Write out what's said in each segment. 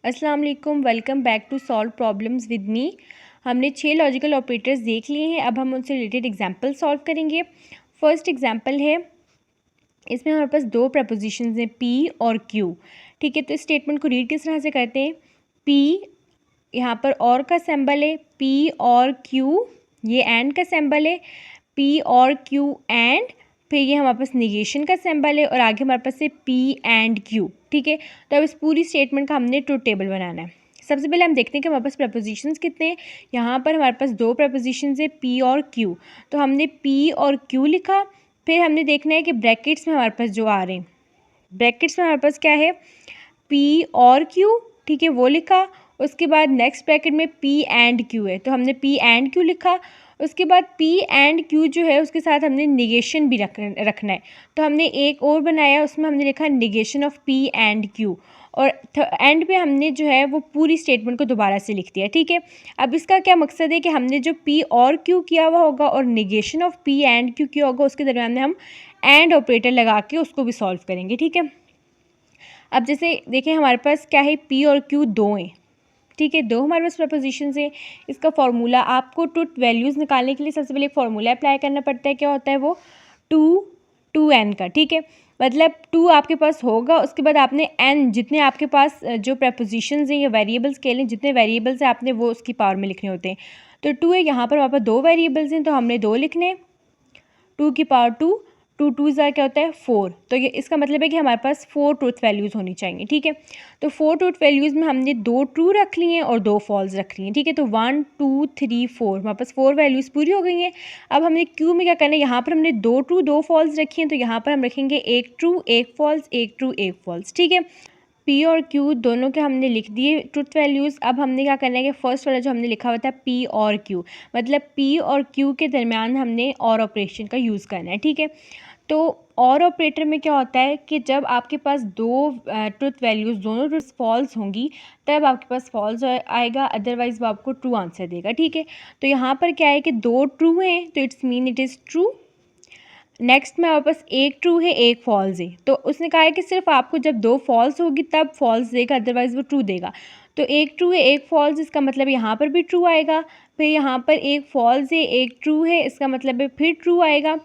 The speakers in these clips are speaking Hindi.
अस्सलाम वालेकुम, welcome back to solve problems with me. हमने 6 लॉजिकल ऑपरेटर्स देख लिए हैं। अब हम उनसे रिलेटेड एग्जांपल सॉल्व करेंगे। फर्स्ट एग्जांपल है, इसमें हमारे पास दो प्रपोजिशंस हैं पी और क्यू। ठीक है, तो इस स्टेटमेंट को रीड किस तरह से करते हैं। पी, यहाँ पर और का सिंबल है, पी और क्यू, ये एंड का सिंबल है, पी और क्यू एंड, फिर ये हमारे पास निगेशन का सिंबल है और आगे हमारे पास है पी एंड क्यू। ठीक है, तो अब इस पूरी स्टेटमेंट का हमने ट्रुथ टेबल बनाना है। सबसे पहले हम देखते हैं कि हमारे पास प्रपोजिशंस कितने हैं। यहाँ पर हमारे पास दो प्रपोजिशंस है पी और क्यू, तो हमने पी और क्यू लिखा। फिर हमने देखना है कि ब्रैकेट्स में हमारे पास जो आ रहे हैं, ब्रैकेट्स में हमारे पास क्या है, पी और क्यू। ठीक है, वो लिखा। उसके बाद नेक्स्ट ब्रैकेट में पी एंड क्यू है, तो हमने पी एंड क्यू लिखा। उसके बाद पी एंड क्यू जो है उसके साथ हमने निगेशन भी रखना है, तो हमने एक और बनाया, उसमें हमने लिखा negation of P and Q, और एंड पे हमने जो है वो पूरी स्टेटमेंट को दोबारा से लिख दिया। ठीक है, अब इसका क्या मकसद है कि हमने जो पी और क्यू किया हुआ होगा और negation of P and Q किया होगा, उसके दरम्यान में हम एंड ऑपरेटर लगा के उसको भी सॉल्व करेंगे। ठीक है, अब जैसे देखें हमारे पास क्या है, पी और क्यू दो हैं। ठीक है, दो हमारे पास प्रपोजिशन है। इसका फार्मूला आपको ट्रुथ वैल्यूज़ निकालने के लिए सबसे पहले एक फार्मूला अप्लाई करना पड़ता है। क्या होता है वो, टू एन का। ठीक है, मतलब टू आपके पास होगा, उसके बाद आपने एन, जितने आपके पास जो प्रपोजिशंस हैं या वेरिएबल्स के लिए जितने वेरिएबल्स हैं आपने वो उसकी पावर में लिखने होते हैं। तो टू है, यहाँ पर हमारे पास दो वेरिएबल्स हैं तो हमने दो लिखने, टू की पावर टू, टू टू ज़ा क्या होता है 4। तो ये इसका मतलब है कि हमारे पास 4 ट्रूथ वैल्यूज़ होनी चाहिए। ठीक है, तो 4 ट्रूथ वैल्यूज़ में हमने दो ट्रू रख ली हैं और दो फॉल्स रख ली हैं। ठीक है, तो 1 2 3 4 हमारे पास 4 वैल्यूज़ पूरी हो गई हैं। अब हमने क्यू में क्या करना है, यहाँ पर हमने दो ट्रू दो फॉल्स रखी हैं, तो यहाँ पर हम रखेंगे एक ट्रू एक फॉल्स, एक ट्रू एक फॉल्स। ठीक है, पी और क्यू दोनों के हमने लिख दिए ट्रुथ वैल्यूज़। अब हमने क्या करना है कि फर्स्ट वाला जो हमने लिखा हुआ था पी और क्यू, मतलब पी और क्यू के दरमियान हमने और ऑपरेशन का यूज़ करना है। ठीक है, तो और ऑपरेटर में क्या होता है कि जब आपके पास दो ट्रुथ वैल्यूज़ दोनों ट्रुथ फॉल्स होंगी तब आपके पास फॉल्स आएगा, अदरवाइज़ वो आपको ट्रू आंसर देगा। ठीक है, तो यहाँ पर क्या है कि दो ट्रू हैं तो it's mean it is true. Next में हमारे पास एक ट्रू है एक फॉल्स है, तो उसने कहा है कि सिर्फ आपको जब दो फॉल्स होगी तब फॉल्स देगा, अदरवाइज़ वो ट्रू देगा। तो एक ट्रू है एक फॉल्स, इसका मतलब यहाँ पर भी ट्रू आएगा। फिर यहाँ पर एक फॉल्स है एक ट्रू है, इसका मतलब है फिर ट्रू आएगा।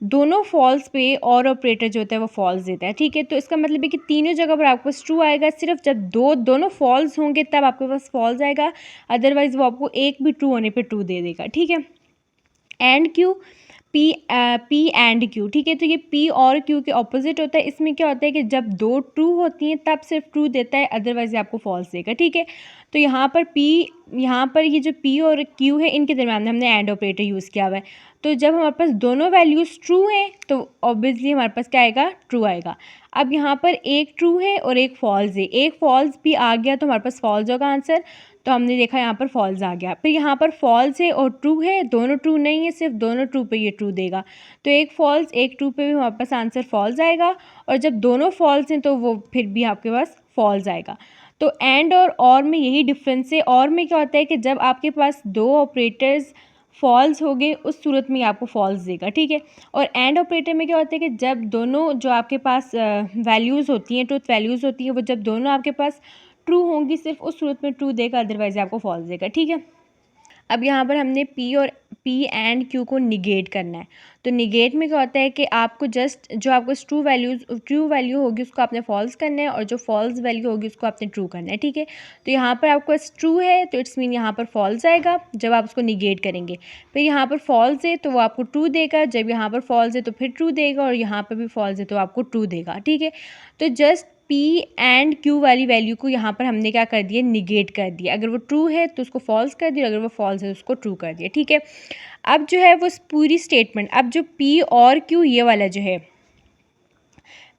दोनों फॉल्स पे और ऑपरेटर जो होता है वो फॉल्स देता है। ठीक है, तो इसका मतलब है कि तीनों जगह पर आपके पास ट्रू आएगा, सिर्फ जब दोनों फॉल्स होंगे तब आपके पास फॉल्स आएगा, अदरवाइज़ वो आपको एक भी ट्रू होने पे ट्रू दे देगा। ठीक है, and Q, P and Q. ठीक है, तो ये पी और क्यू के ऑपोजिट होता है। इसमें क्या होता है कि जब दो ट्रू होती हैं तब सिर्फ ट्रू देता है, अदरवाइज आपको फॉल्स देगा। ठीक है, तो यहाँ पर ये जो पी और क्यू है इनके दरम्यान हमने एंड ऑपरेटर यूज़ किया हुआ है। तो जब हमारे पास दोनों वैल्यूज़ ट्रू हैं तो ऑब्वियसली हमारे पास क्या आएगा, ट्रू आएगा। अब यहाँ पर एक ट्रू है और एक फॉल्स है, एक फॉल्स भी आ गया तो हमारे पास फॉल्स होगा आंसर, तो हमने देखा यहाँ पर फॉल्स आ गया। फिर यहाँ पर फॉल्स है और ट्रू है, दोनों ट्रू नहीं है, सिर्फ दोनों ट्रू पे ये ट्रू देगा, तो एक फॉल्स एक ट्रू पे भी हमारे पास आंसर फॉल्स आएगा, और जब दोनों फॉल्स हैं तो वो फिर भी आपके पास फॉल्स आएगा। तो एंड और में यही डिफरेंस है। और में क्या होता है कि जब आपके पास दो ऑपरेटर्स फॉल्स हो गए उस सूरत में आपको फॉल्स देगा। ठीक है, और एंड ऑपरेटर में क्या होता है कि जब दोनों जो आपके पास वैल्यूज़ होती हैं, ट्रूथ वैल्यूज़ होती हैं, वो जब दोनों आपके पास ट्रू होंगी सिर्फ उस सूरत में ट्रू देगा, अदरवाइज आपको फॉल्स देगा। ठीक है, अब यहाँ पर हमने पी एंड क्यू को निगेट करना है। तो निगेट में क्या होता है कि आपको जस्ट जो आपको ट्रू वैल्यू होगी उसको आपने फॉल्स करना है, और जो फॉल्स वैल्यू होगी उसको आपने ट्रू करना है। ठीक है, तो यहाँ पर आपको ट्रू है तो इट्स मीन यहाँ पर फॉल्स आएगा जब आप उसको निगेट करेंगे। फिर यहाँ पर फॉल्स है तो वो आपको ट्रू देगा, जब यहाँ पर फॉल्स है तो फिर ट्रू देगा, और यहाँ पर भी फॉल्स है तो आपको ट्रू देगा। ठीक है, तो जस्ट पी एंड क्यू वाली वैल्यू को यहाँ पर हमने क्या कर दिया, निगेट कर दिया। अगर वो ट्रू है तो उसको फॉल्स कर दिया, अगर वो फॉल्स है तो उसको ट्रू कर दिया। ठीक है, अब जो है वो पूरी स्टेटमेंट, अब जो पी और क्यू ये वाला जो है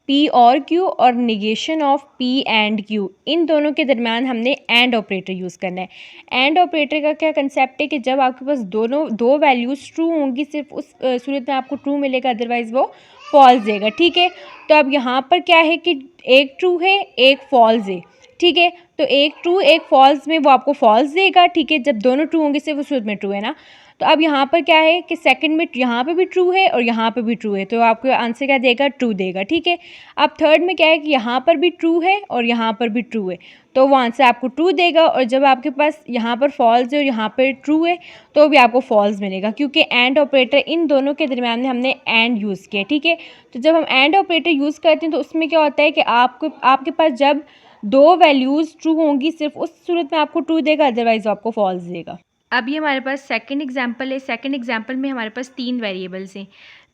पी और क्यू और negation of P and Q, इन दोनों के दरमियान हमने एंड ऑपरेटर यूज़ करना है। एंड ऑपरेटर का क्या कंसेप्ट है कि जब आपके पास दो वैल्यूज़ ट्रू होंगी सिर्फ उस सूरत में आपको ट्रू मिलेगा, अदरवाइज़ वो फॉल्स देगा। ठीक है, तो अब यहाँ पर क्या है कि एक ट्रू है एक फॉल्स है। ठीक है, तो एक ट्रू एक फॉल्स में वो आपको फॉल्स देगा। ठीक है, जब दोनों ट्रू होंगे सिर्फ उस सूरत में ट्रू है ना, तो अब यहाँ पर क्या है कि सेकंड में यहाँ पे भी ट्रू है और यहाँ पे भी ट्रू है, तो आपको आंसर क्या देगा, ट्रू देगा। ठीक है, अब थर्ड में क्या है कि यहाँ पर भी ट्रू है और यहाँ पर भी ट्रू है, तो वो आंसर आपको ट्रू देगा। और जब आपके पास यहाँ पर फॉल्स है और यहाँ पर ट्रू है तो भी आपको फॉल्स मिलेगा, क्योंकि एंड ऑपरेटर इन दोनों के दरम्यान में हमने एंड यूज़ किया। ठीक है, तो जब हम एंड ऑपरेटर यूज़ करते हैं तो उसमें क्या होता है कि आपके पास जब दो वैल्यूज़ ट्रू होंगी सिर्फ उस सूरत में आपको ट्रू देगा, अदरवाइज आपको फॉल्स देगा। अब ये हमारे पास सेकंड एग्जांपल है। सेकंड एग्जांपल में हमारे पास तीन वेरिएबल्स हैं,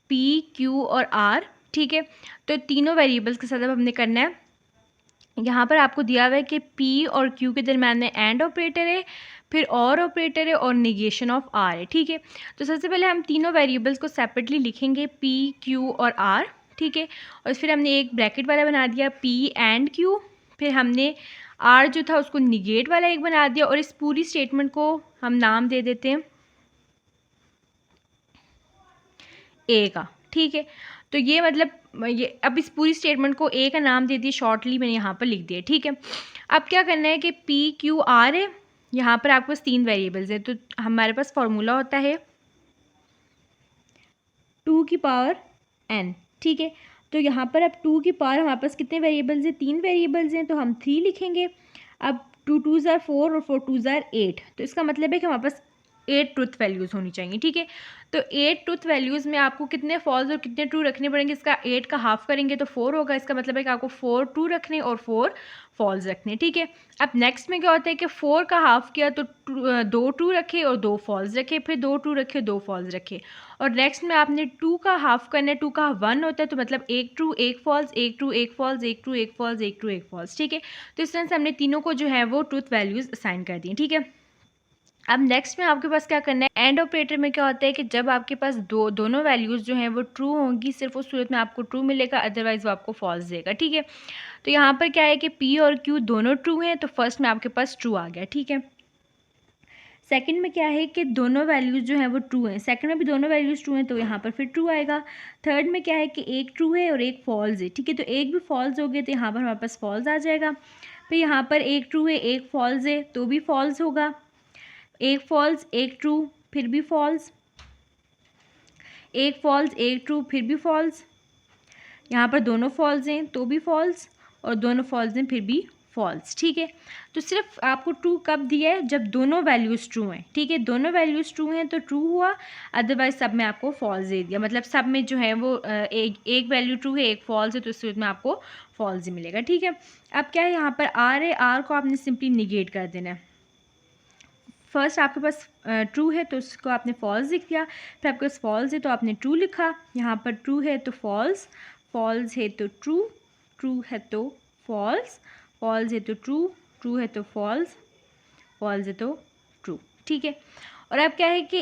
पी, क्यू और आर। ठीक है, तो तीनों वेरिएबल्स के साथ अब हमने करना है। यहाँ पर आपको दिया हुआ है कि पी और क्यू के दरम्यान में एंड ऑपरेटर है, फिर और ऑपरेटर है और निगेशन ऑफ आर है। ठीक है, तो सबसे पहले हम तीनों वेरिएबल्स को सेपरेटली लिखेंगे, पी, क्यू और आर। ठीक है, और फिर हमने एक ब्रैकेट वाला बना दिया पी एंड क्यू, फिर हमने आर जो था उसको निगेट वाला एक बना दिया, और इस पूरी स्टेटमेंट को हम नाम दे देते हैं ए का। ठीक है, तो ये मतलब ये अब इस पूरी स्टेटमेंट को ए का नाम दे दिए, शॉर्टली मैंने यहाँ पर लिख दिया। ठीक है, अब क्या करना है कि पी क्यू आर है, यहाँ पर आपके पास तीन वेरिएबल्स है, तो हमारे पास फॉर्मूला होता है 2 की पावर n। ठीक है, तो यहाँ पर अब 2 की पावर हमारे पास कितने वेरिएबल्स हैं, तीन वेरिएबल्स हैं, तो हम 3 लिखेंगे। अब 2 2 ज़ार 4 और 4 2 ज़ार 8, तो इसका मतलब है कि हमारे पास 8 ट्रुथ वैल्यूज़ होनी चाहिए। ठीक है, तो 8 ट्रुथ वैल्यूज़ में आपको कितने फॉल्स और कितने ट्रू रखने पड़ेंगे, इसका 8 का हाफ करेंगे तो 4 होगा, इसका मतलब है कि आपको 4 ट्रू रखने और 4 फॉल्स रखने। ठीक है, अब नेक्स्ट में क्या होता है कि 4 का हाफ किया तो 2 ट्रू रखे और 2 फॉल्स रखे, फिर 2 ट्रू रखे 2 फॉल्स रखे, और नेक्स्ट में आपने 2 का हाफ करना है, 2 का 1 होता है, तो मतलब एक ट्रू एक फॉल्स, एक ट्रू एक फॉल्स, एक ट्रू एक फॉल्स, एक ट्रू एक फॉल्स। ठीक है, तो इस तरह से हमने तीनों को जो है वो ट्रूथ वैल्यूज़ असाइन कर दी। ठीक है, अब नेक्स्ट में आपके पास क्या करना है, एंड ऑपरेटर में क्या होता है कि जब आपके पास दोनों वैल्यूज़ जो हैं वो ट्रू होंगी, सिर्फ उस सूरत में आपको ट्रू मिलेगा, अदरवाइज वो आपको फॉल्स देगा। ठीक है, तो यहाँ पर क्या है कि पी और क्यू दोनों ट्रू हैं, तो फर्स्ट में आपके पास ट्रू आ गया। ठीक है, सेकंड में क्या है कि दोनों वैल्यूज़ जो हैं वो ट्रू हैं, सेकंड में भी दोनों वैल्यूज़ ट्रू हैं, तो यहाँ पर फिर ट्रू आएगा। थर्ड में क्या है कि एक ट्रू है और एक फॉल्स है। ठीक है, तो एक भी फॉल्स हो गए तो यहाँ पर हमारे पास फॉल्स आ जाएगा। फिर यहाँ पर एक ट्रू है एक फॉल्स है, तो भी फॉल्स होगा। एक फॉल्स एक ट्रू फिर भी फॉल्स, एक फॉल्स एक ट्रू फिर भी फॉल्स, यहाँ पर दोनों फॉल्स हैं तो भी फॉल्स, और दोनों फॉल्स हैं फिर भी फॉल्स। ठीक है, तो सिर्फ आपको ट्रू कब दिया है, जब दोनों वैल्यूज़ ट्रू हैं। ठीक है, दोनों वैल्यूज़ ट्रू हैं तो ट्रू हुआ, अदरवाइज सब में आपको फॉल्स दे दिया, मतलब सब में जो है वो एक वैल्यू ट्रू है एक फॉल्स है, तो इस सूरत में आपको फॉल्स ही मिलेगा। ठीक है, अब क्या है, यहाँ पर आर है, आर को आपने सिंपली निगेट कर देना है। फर्स्ट आपके पास ट्रू है तो उसको आपने फॉल्स लिख दिया, फिर आपके पास फॉल्स है तो आपने ट्रू लिखा, यहाँ पर ट्रू है तो फॉल्स, फॉल्स है तो ट्रू, ट्रू है तो फॉल्स, फॉल्स है तो ट्रू, ट्रू है तो फॉल्स, फॉल्स है तो ट्रू। ठीक है, और अब क्या है कि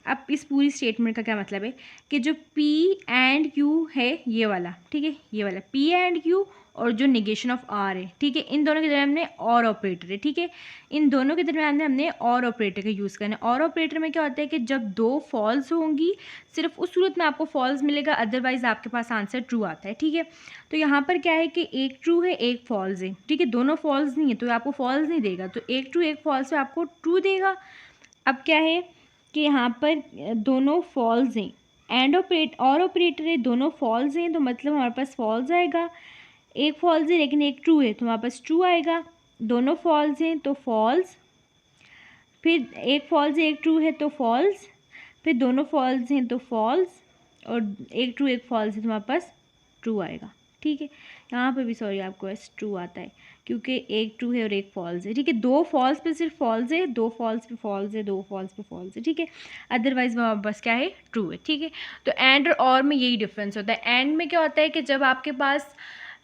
अब इस पूरी स्टेटमेंट का क्या मतलब है कि जो P एंड Q है ये वाला, ठीक है, ये वाला P एंड Q और जो निगेशन ऑफ R है, ठीक है, इन दोनों के दरम्यान हमने और ऑपरेटर है। ठीक है, इन दोनों के दरम्यान में हमने और ऑपरेटर का यूज़ करना है। और ऑपरेटर में क्या होता है कि जब दो फॉल्स होंगी सिर्फ उस सूरत में आपको फॉल्स मिलेगा, अदरवाइज आपके पास आंसर ट्रू आता है। ठीक है, तो यहाँ पर क्या है कि एक ट्रू है एक फॉल्स है, ठीक है, दोनों फॉल्स नहीं है तो आपको फॉल्स नहीं देगा, तो एक ट्रू एक फॉल्स है आपको ट्रू देगा। अब क्या है कि यहाँ पर दोनों फॉल्स हैं, एंड और ऑपरेटर है, दोनों फॉल्स हैं, तो मतलब हमारे पास फॉल्स आएगा। एक फॉल्स है लेकिन एक ट्रू है तो हमारे पास ट्रू आएगा। दोनों फॉल्स हैं तो फॉल्स, फिर एक फॉल्स है एक ट्रू है तो फॉल्स, फिर दोनों फॉल्स हैं तो फॉल्स, और एक ट्रू एक फॉल्स है तो हमारे पास ट्रू आएगा। ठीक है, यहाँ पर भी सॉरी आपको बस ट्रू आता है क्योंकि एक ट्रू है और एक फॉल्स है। ठीक है, दो फॉल्स पे सिर्फ फॉल्स है, दो फॉल्स पे फॉल्स है, दो फॉल्स पे फॉल्स है। ठीक है, अदरवाइज वहाँ बस क्या है ट्रू है। ठीक है, तो एंड और में यही डिफरेंस होता है। एंड में क्या होता है कि जब आपके पास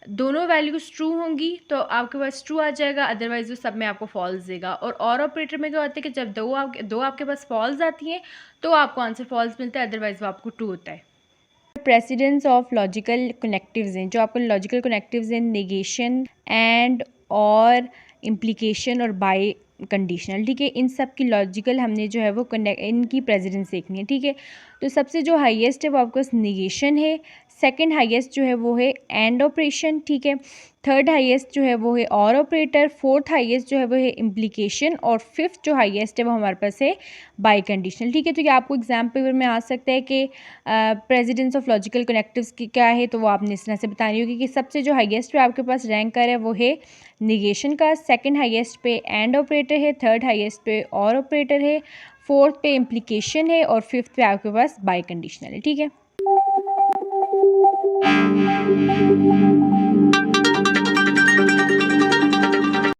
दोनों वैल्यूज़ ट्रू होंगी तो आपके पास ट्रू आ जाएगा, अदरवाइज वो सब में आपको फॉल्स देगा। और ऑपरेटर में क्या होता है कि जब दो आपके पास फॉल्स आती हैं तो आपको आंसर फॉल्स मिलता है, अदरवाइज वो आपको ट्रू होता है। प्रेसिडेंस ऑफ लॉजिकल कनेक्टिव्स हैं, जो आपको लॉजिकल कनेक्टिव्स हैं, नेगेशन एंड और इम्प्लीकेशन और बाय कंडीशनल। ठीक है, इन सब की लॉजिकल हमने जो है वो इनकी प्रेसिडेंस देखनी है। ठीक है, तो सबसे जो हाईएस्ट है वो आपके पास नेगेशन है, सेकंड हाईएस्ट जो है वो है एंड ऑपरेशन, ठीक है। थर्ड हाईएस्ट जो है वो है और ऑपरेटर, फोर्थ हाईएस्ट जो है वो है इम्प्लीकेशन, और फिफ्थ जो हाईएस्ट है वो हमारे पास है बाई कंडीशनल, ठीक है। तो ये आपको एग्जाम पेपर में आ सकता है कि प्रेसिडेंस ऑफ लॉजिकल कनेक्टिव्स की क्या है, तो वो आपने इस तरह से बतानी होगी कि सबसे जो हाईएस्ट पे आपके पास रैंक कर है वो है निगेशन का, सेकंड हाईएस्ट पे एंड ऑपरेटर है, थर्ड हाईएस्ट पे और ऑपरेटर है, फोर्थ पे इम्प्लीकेशन है, और फिफ्थ पे आपके पास बाई कंडीशनल है, ठीक है।